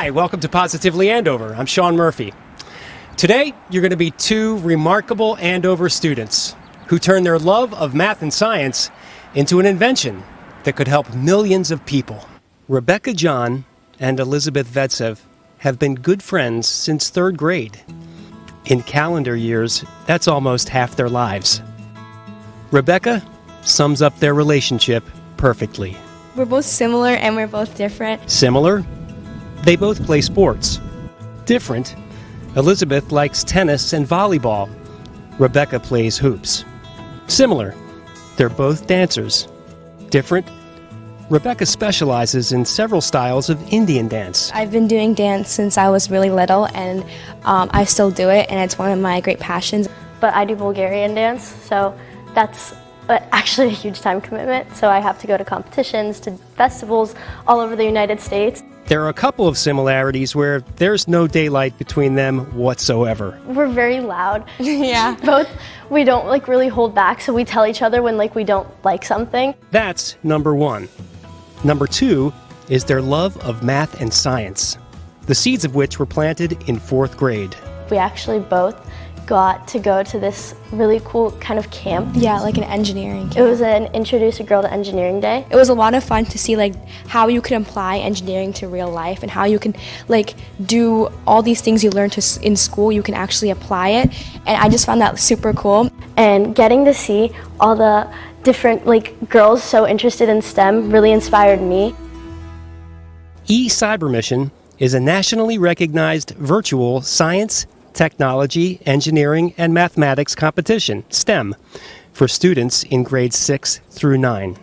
Hi, welcome to Positively Andover. I'm Sean Murphy. Today, you're going to be two remarkable Andover students who turn their love of math and science into an invention that could help millions of people. Rebecca John and Elizabeth Vetsev have been good friends since third grade. In calendar years, that's almost half their lives. Rebecca sums up their relationship perfectly. We're both similar and we're both different. Similar? They both play sports. Different? Elizabeth likes tennis and volleyball. Rebecca plays hoops. Similar? They're both dancers. Different? Rebecca specializes in several styles of Indian dance. I've been doing dance since I was really little, and I still do it, and it's one of my great passions. But I do Bulgarian dance, so that's actually a huge time commitment. So I have to go to competitions, to festivals all over the United States. There are a couple of similarities where there's no daylight between them whatsoever. We're very loud. Yeah. Both, we don't really hold back, so we tell each other when we don't like something. That's number one. Number two is their love of math and science, the seeds of which were planted in fourth grade. We actually both got to go to this really cool kind of camp. Yeah, like an engineering camp. It was an Introduce a Girl to Engineering Day. It was a lot of fun to see how you can apply engineering to real life and how you can do all these things you learned in school, you can actually apply it. And I just found that super cool. And getting to see all the different girls so interested in STEM really inspired me. eCyber Mission is a nationally recognized virtual science, technology, engineering, and mathematics competition, STEM, for students in grades 6 through 9.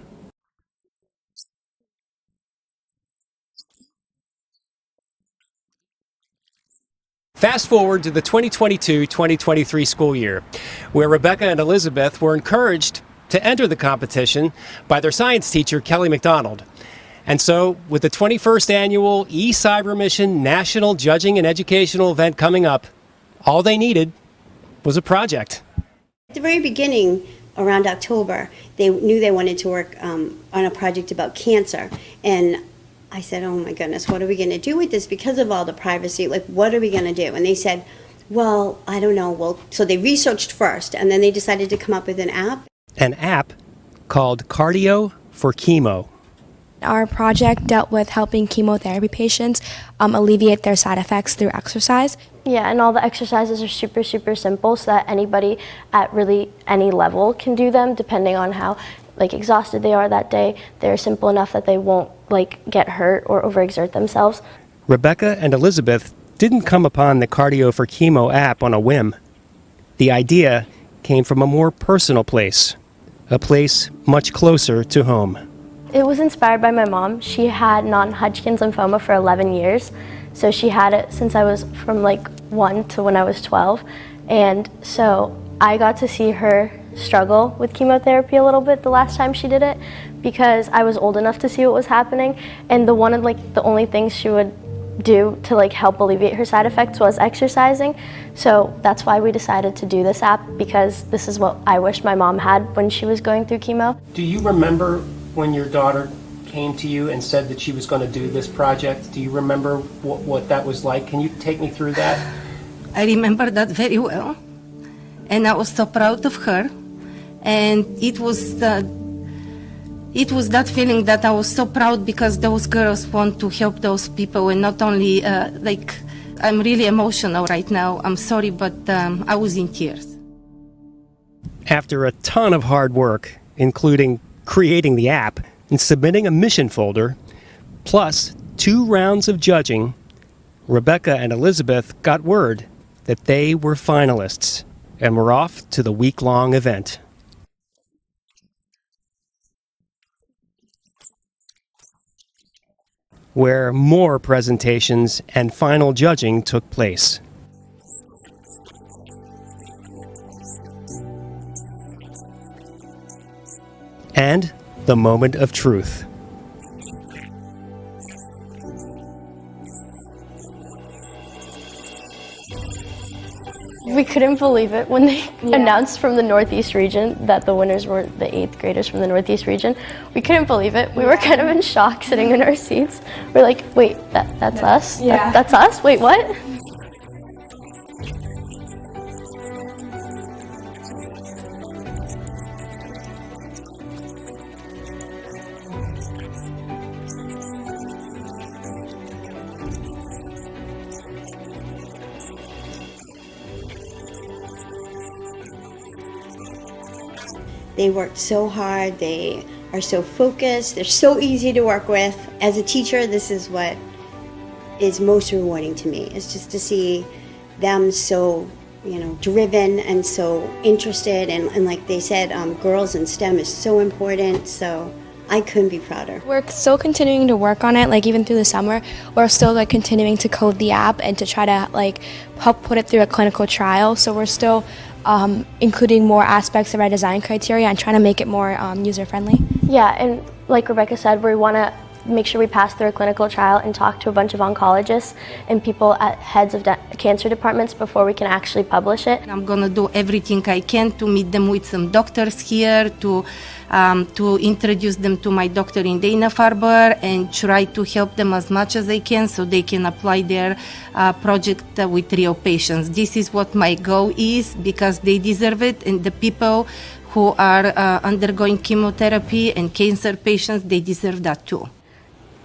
Fast forward to the 2022-2023 school year, where Rebecca and Elizabeth were encouraged to enter the competition by their science teacher, Kelly McDonald. And so, with the 21st annual eCyber Mission National Judging and Educational event coming up, all they needed was a project. At the very beginning, around October, they knew they wanted to work on a project about cancer. And I said, oh my goodness, what are we going to do with this? Because of all the privacy, what are we going to do? And they said, well, I don't know. Well, so they researched first, and then they decided to come up with an app. An app called Cardio for Chemo. Our project dealt with helping chemotherapy patients alleviate their side effects through exercise. Yeah, and all the exercises are super, super simple so that anybody at really any level can do them depending on how exhausted they are that day. They're simple enough that they won't get hurt or overexert themselves. Rebecca and Elizabeth didn't come upon the Cardio for Chemo app on a whim. The idea came from a more personal place, a place much closer to home. It was inspired by my mom. She had non-Hodgkin's lymphoma for 11 years. So she had it since I was from 1 to when I was 12. And so I got to see her struggle with chemotherapy a little bit the last time she did it because I was old enough to see what was happening. And the only things she would do to help alleviate her side effects was exercising. So that's why we decided to do this app, because this is what I wish my mom had when she was going through chemo. Do you remember when your daughter came to you and said that she was going to do this project? Do you remember what that was like? Can you take me through that? I remember that very well, and I was so proud of her. And it was that feeling that I was so proud because those girls want to help those people, and not only I'm really emotional right now. I'm sorry, but I was in tears. After a ton of hard work, including creating the app and submitting a mission folder, plus 2 rounds of judging, Rebecca and Elizabeth got word that they were finalists and were off to the week-long event. Where more presentations and final judging took place. And the moment of truth. We couldn't believe it when they announced from the Northeast region that the winners were the 8th graders from the Northeast region. We couldn't believe it. We were kind of in shock sitting in our seats. We're like, wait, that's us? Yeah. That's us? Wait, what? They worked so hard, they are so focused, they're so easy to work with. As a teacher, this is what is most rewarding to me, is just to see them so, driven and so interested. And like they said, girls in STEM is so important, so I couldn't be prouder. We're still continuing to work on it, like even through the summer. We're still like continuing to code the app and to try to like help put it through a clinical trial. So we're still including more aspects of our design criteria and trying to make it more user-friendly. Yeah, and like Rebecca said, we want to make sure we pass through a clinical trial and talk to a bunch of oncologists and people at heads of cancer departments before we can actually publish it. I'm going to do everything I can to meet them with some doctors here, to introduce them to my doctor in Dana-Farber and try to help them as much as I can so they can apply their project with real patients. This is what my goal is because they deserve it, and the people who are undergoing chemotherapy and cancer patients, they deserve that too.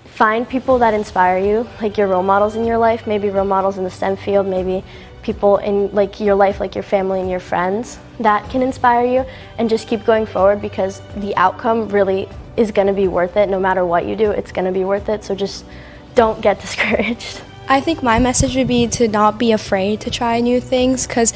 Find people that inspire you, like your role models in your life, maybe role models in the STEM field, maybe people in like your life, like your family and your friends that can inspire you, and just keep going forward because the outcome really is going to be worth it. No matter what you do, it's going to be worth it. So just don't get discouraged. I think my message would be to not be afraid to try new things, because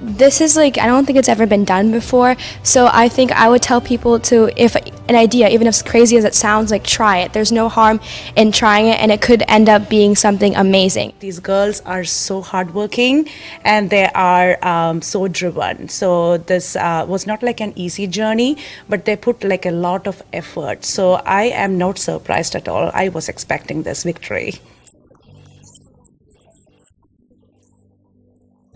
this is like, I don't think it's ever been done before. So I think I would tell people to, if an idea, even as crazy as it sounds, like try it. There's no harm in trying it, and it could end up being something amazing. These girls are so hardworking and they are so driven. So this was not like an easy journey, but they put like a lot of effort. So I am not surprised at all. I was expecting this victory.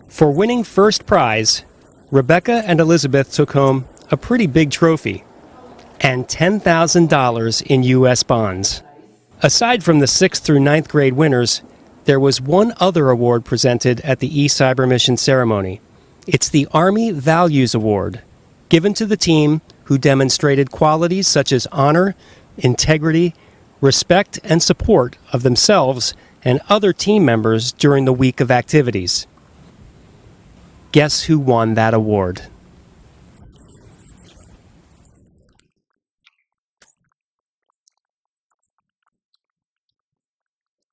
For winning first prize, Rebecca and Elizabeth took home a pretty big trophy and $10,000 in U.S. bonds. Aside from the 6th through 9th grade winners, there was one other award presented at the E-Cyber Mission ceremony. It's the Army Values Award, given to the team who demonstrated qualities such as honor, integrity, respect, and support of themselves and other team members during the week of activities. Guess who won that award?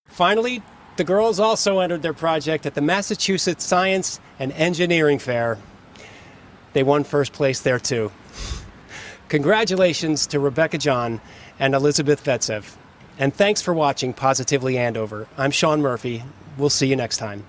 Finally, the girls also entered their project at the Massachusetts Science and Engineering Fair. They won first place there too. Congratulations to Rebecca John and Elizabeth Vetsev. And thanks for watching Positively Andover. I'm Sean Murphy. We'll see you next time.